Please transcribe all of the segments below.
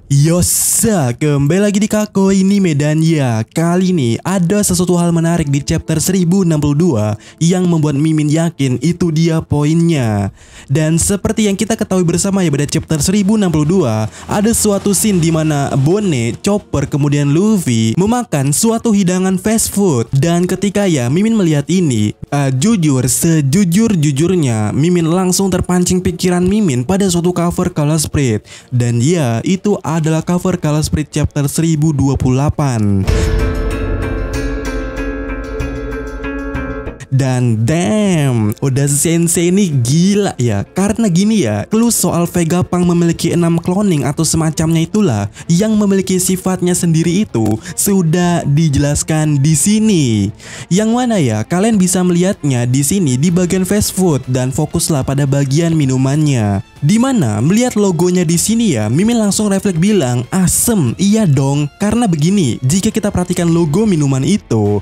Yosa, kembali lagi di Kako, ini Medan ya. Kali ini ada sesuatu hal menarik di chapter 1062 yang membuat Mimin yakin itu dia poinnya. Dan seperti yang kita ketahui bersama ya, pada chapter 1062 ada suatu scene di mana Bonnet, Chopper, kemudian Luffy memakan suatu hidangan fast food. Dan ketika ya Mimin melihat ini, jujur sejujur-jujurnya Mimin langsung terpancing pikiran Mimin pada suatu cover Color Spread. Dan ya, itu adalah cover Color Spread chapter 1028. Dan damn, Oda Sensei ini gila ya. Karena gini ya, clue soal Vegapunk memiliki 6 cloning atau semacamnya itulah yang memiliki sifatnya sendiri itu sudah dijelaskan di sini. Yang mana ya, kalian bisa melihatnya di sini di bagian fast food dan fokuslah pada bagian minumannya. Dimana melihat logonya di sini ya, Mimin langsung refleks bilang asem, iya dong. Karena begini, jika kita perhatikan logo minuman itu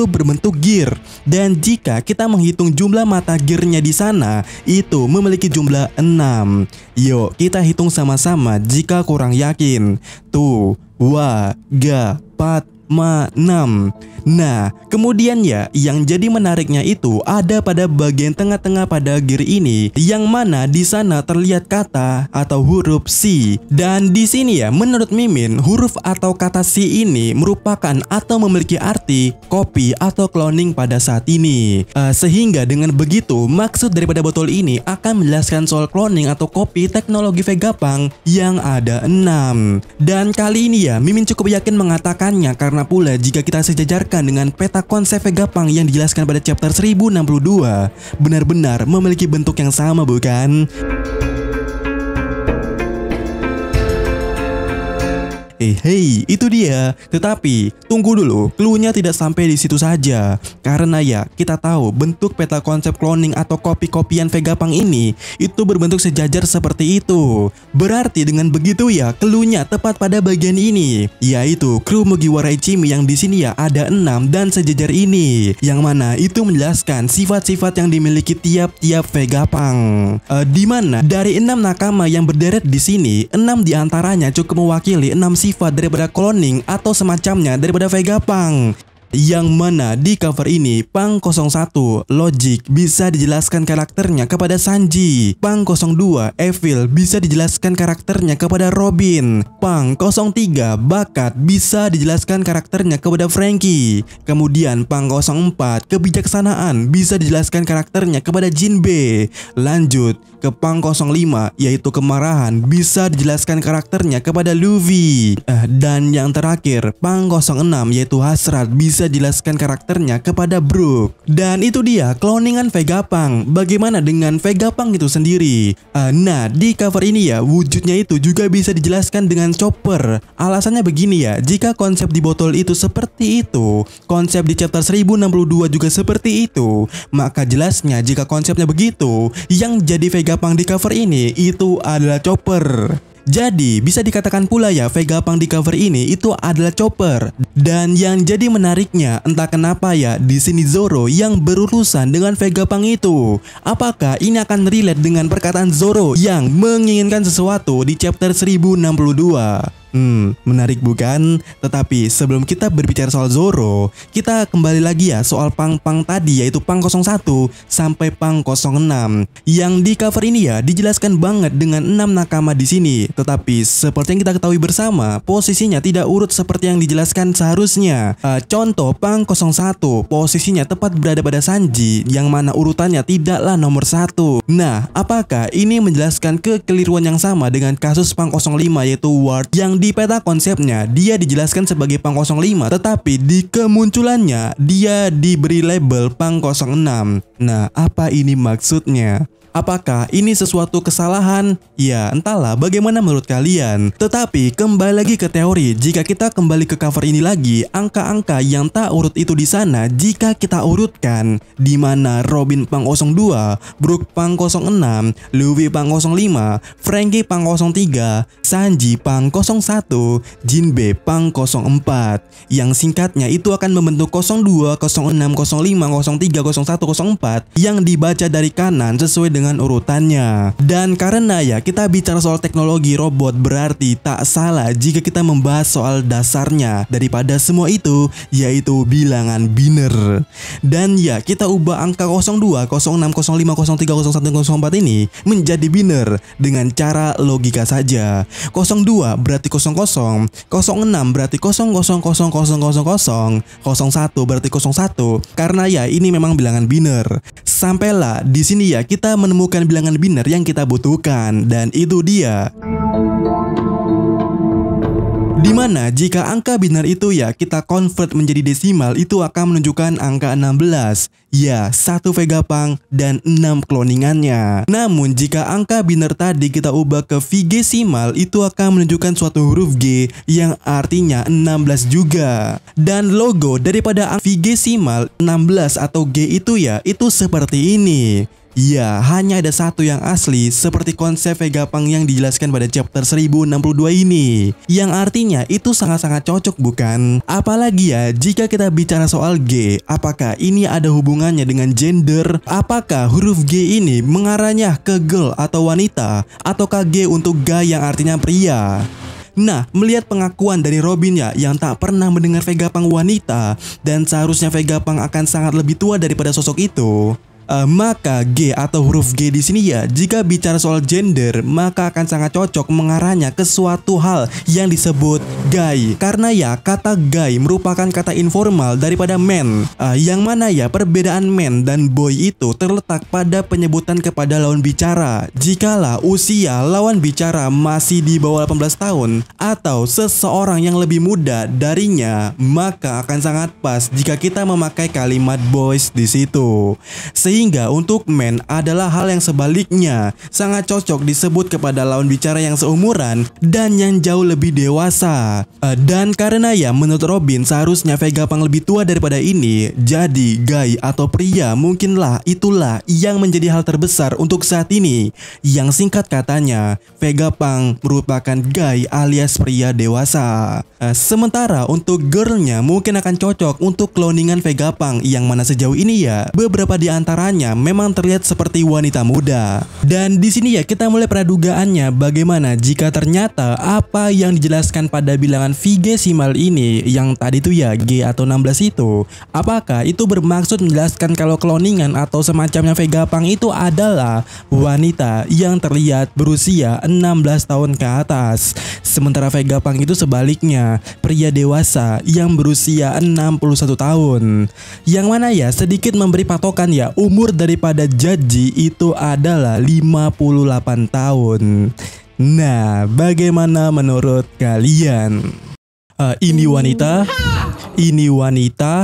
berbentuk gear. Dan jika kita menghitung jumlah mata gearnya di sana, itu memiliki jumlah 6. Yuk kita hitung sama-sama jika kurang yakin. Tuh, 2, 3, 4, 6. Nah, kemudian ya, yang jadi menariknya itu ada pada bagian tengah-tengah pada gear ini, yang mana di sana terlihat kata atau huruf C. Dan di sini ya, menurut Mimin, huruf atau kata C ini merupakan atau memiliki arti copy atau cloning pada saat ini. Sehingga dengan begitu, maksud daripada botol ini akan menjelaskan soal cloning atau copy teknologi Vegapunk yang ada 6. Dan kali ini ya, Mimin cukup yakin mengatakannya karena pula jika kita sejajarkan dengan peta konsep Vegapunk yang dijelaskan pada chapter 1062 benar-benar memiliki bentuk yang sama, bukan? Hey, itu dia. Tetapi tunggu dulu, clue-nya tidak sampai di situ saja. Karena ya, kita tahu bentuk peta konsep cloning atau kopi-kopian Vegapunk ini itu berbentuk sejajar seperti itu. Berarti dengan begitu ya, clue-nya tepat pada bagian ini, yaitu kru Mugiwara Ichimi yang di sini ya ada 6 dan sejajar ini. Yang mana itu menjelaskan sifat-sifat yang dimiliki tiap-tiap Vegapunk. Dimana dari 6 nakama yang berderet di sini, 6 diantaranya cukup mewakili 6 sifat daripada cloning atau semacamnya daripada Vegapunk. Yang mana di cover ini Punk 01 Logic bisa dijelaskan karakternya kepada Sanji. Punk 02 Evil bisa dijelaskan karakternya kepada Robin. Punk 03 Bakat bisa dijelaskan karakternya kepada Franky. Kemudian Punk 04 Kebijaksanaan bisa dijelaskan karakternya kepada Jinbe. Lanjut ke Punk 05 yaitu Kemarahan bisa dijelaskan karakternya kepada Luffy. Dan yang terakhir Punk 06 yaitu Hasrat bisa jelaskan karakternya kepada Brook. Dan itu dia cloningan Vegapunk. Bagaimana dengan Vegapunk itu sendiri? Nah, di cover ini ya, wujudnya itu juga bisa dijelaskan dengan Chopper. Alasannya begini ya, jika konsep di botol itu seperti itu, konsep di chapter 1062 juga seperti itu, maka jelasnya jika konsepnya begitu, yang jadi Vegapunk di cover ini itu adalah Chopper. Jadi bisa dikatakan pula ya, Vegapunk di cover ini itu adalah Chopper. Dan yang jadi menariknya, entah kenapa ya, di sini Zoro yang berurusan dengan Vegapunk itu. Apakah ini akan relate dengan perkataan Zoro yang menginginkan sesuatu di chapter 1062? Menarik bukan? Tetapi sebelum kita berbicara soal Zoro, kita kembali lagi ya soal Punk tadi, yaitu Punk 01 sampai Punk 06. Yang di cover ini ya dijelaskan banget dengan 6 nakama di sini. Tetapi seperti yang kita ketahui bersama, posisinya tidak urut seperti yang dijelaskan seharusnya. Contoh Punk 01 posisinya tepat berada pada Sanji, yang mana urutannya tidaklah nomor 1. Nah, apakah ini menjelaskan kekeliruan yang sama dengan kasus Punk 05 yaitu Ward, yang di peta konsepnya dia dijelaskan sebagai Punk 05, tetapi di kemunculannya dia diberi label Punk 06. Nah, apa ini maksudnya? Apakah ini sesuatu kesalahan? Ya, entahlah bagaimana menurut kalian. Tetapi kembali lagi ke teori, jika kita kembali ke cover ini lagi, angka-angka yang tak urut itu di sana jika kita urutkan, di mana Robin Punk 02, Brook Punk 06, Luffy Punk 05, Franky Punk 03, Sanji Punk 01, Jinbe Punk 04. Yang singkatnya itu akan membentuk 02, 06, 05, 03, 01, 04 yang dibaca dari kanan sesuai dengan dengan urutannya. Dan karena ya kita bicara soal teknologi robot, berarti tak salah jika kita membahas soal dasarnya daripada semua itu, yaitu bilangan biner. Dan ya kita ubah angka 02, 06, 05, 03, 01, 04 ini menjadi biner dengan cara logika saja. 02 berarti 00, 06 berarti 000000, 01 berarti 01, karena ya ini memang bilangan biner. Sampailah di sini ya kita menemukan bilangan biner yang kita butuhkan, dan itu dia. Dimana jika angka biner itu ya kita convert menjadi desimal, itu akan menunjukkan angka 16. Ya, 1 Vegapunk dan 6 kloningannya. Namun jika angka biner tadi kita ubah ke vigesimal, itu akan menunjukkan suatu huruf G yang artinya 16 juga. Dan logo daripada vigesimal 16 atau G itu ya itu seperti ini. Ya, hanya ada satu yang asli, seperti konsep Vegapunk yang dijelaskan pada chapter 1062 ini. Yang artinya itu sangat-sangat cocok bukan? Apalagi ya jika kita bicara soal G, apakah ini ada hubungannya dengan gender? Apakah huruf G ini mengarahnya ke girl atau wanita? Ataukah G untuk guy yang artinya pria? Nah, melihat pengakuan dari Robin ya yang tak pernah mendengar Vegapunk wanita, dan seharusnya Vegapunk akan sangat lebih tua daripada sosok itu, maka G atau huruf G di sini ya jika bicara soal gender maka akan sangat cocok mengarahnya ke suatu hal yang disebut guy, karena ya kata guy merupakan kata informal daripada man, yang mana ya perbedaan man dan boy itu terletak pada penyebutan kepada lawan bicara. Jikalau usia lawan bicara masih di bawah 18 tahun atau seseorang yang lebih muda darinya, maka akan sangat pas jika kita memakai kalimat boys di situ. Sehingga untuk man adalah hal yang sebaliknya, sangat cocok disebut kepada lawan bicara yang seumuran dan yang jauh lebih dewasa. Dan karena ya menurut Robin seharusnya Vegapunk lebih tua daripada ini, jadi guy atau pria mungkinlah itulah yang menjadi hal terbesar untuk saat ini. Yang singkat katanya, Vegapunk merupakan guy alias pria dewasa. Sementara untuk girlnya mungkin akan cocok untuk cloningan Vegapunk, yang mana sejauh ini ya beberapa di antaranya memang terlihat seperti wanita muda. Dan di sini ya kita mulai pradugaannya, bagaimana jika ternyata apa yang dijelaskan pada bilangan vigesimal ini yang tadi tuh ya G atau 16 itu, apakah itu bermaksud menjelaskan kalau cloningan atau semacamnya Vegapunk itu adalah wanita yang terlihat berusia 16 tahun ke atas, sementara Vegapunk itu sebaliknya pria dewasa yang berusia 61 tahun, yang mana ya sedikit memberi patokan ya umur daripada Jaji itu adalah 58 tahun. Nah, bagaimana menurut kalian? Ini wanita, ini wanita,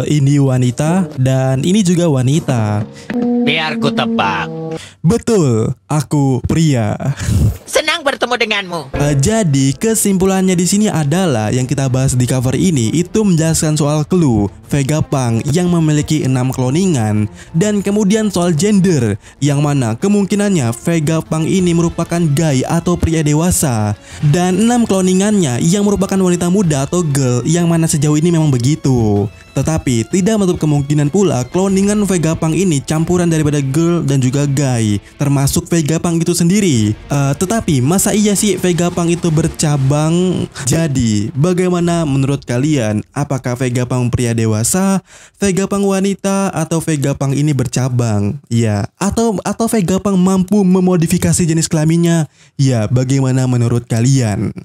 ini wanita, dan ini juga wanita. Biar ku tebak. Betul, aku pria. Senang bertemu denganmu. Jadi kesimpulannya di sini adalah yang kita bahas di cover ini itu menjelaskan soal clue Vegapunk yang memiliki 6 kloningan, dan kemudian soal gender yang mana kemungkinannya Vegapunk ini merupakan guy atau pria dewasa, dan 6 kloningannya yang merupakan wanita muda atau girl, yang mana sejauh ini memang begitu. Tetapi tidak menutup kemungkinan pula cloningan Vegapunk ini campuran daripada girl dan juga guy, termasuk Vegapunk itu sendiri. Tetapi masa iya sih Vegapunk itu bercabang? Jadi bagaimana menurut kalian? Apakah Vegapunk pria dewasa, Vegapunk wanita, atau Vegapunk ini bercabang? Ya, atau Vegapunk mampu memodifikasi jenis kelaminnya? Ya, bagaimana menurut kalian?